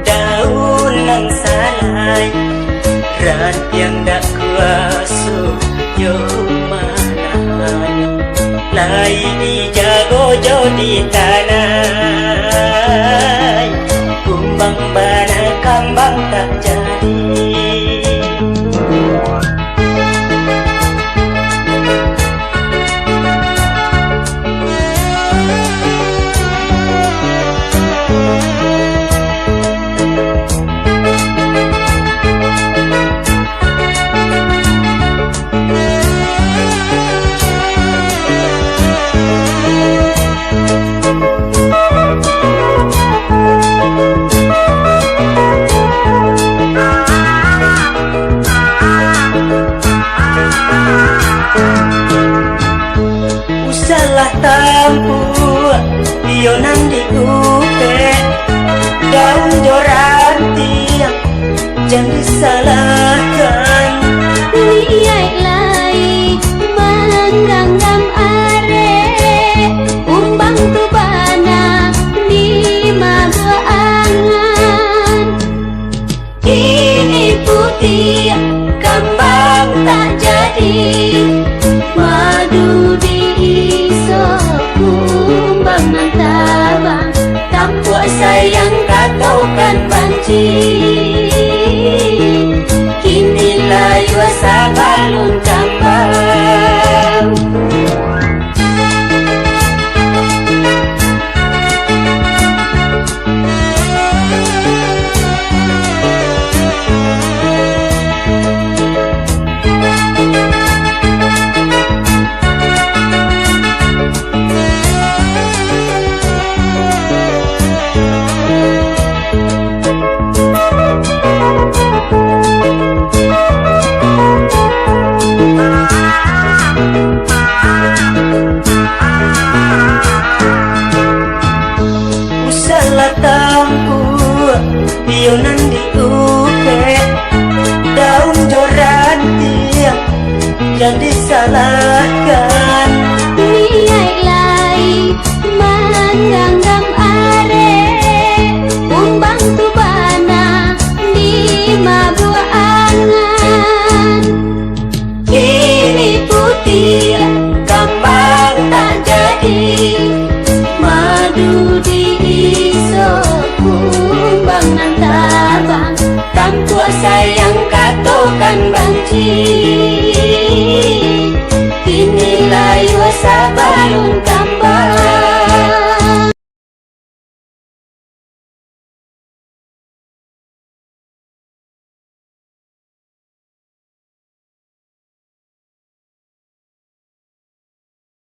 Daun nang salai ran yang dak kuasu yo manahan lai di jago jo di tanah kumbang bana kambang tak jadi. Salah tampu pionan di upe daun joranti jangan disalahkan liai lai mengganggam are umbang tu bana di mageangan ini putih kambang tak jadi madu di kumbang nantabang tampuak sayang katokan banci kini layu asa balun kambang. Pionan di upe daun joranti yang disalahkan liai lai mengganggam are umbang tu bana di mabuak angan ini putih kambang tak jadi madu di kumbang nantabang tampuak sayang katokan banci kini layu asa balun kambang.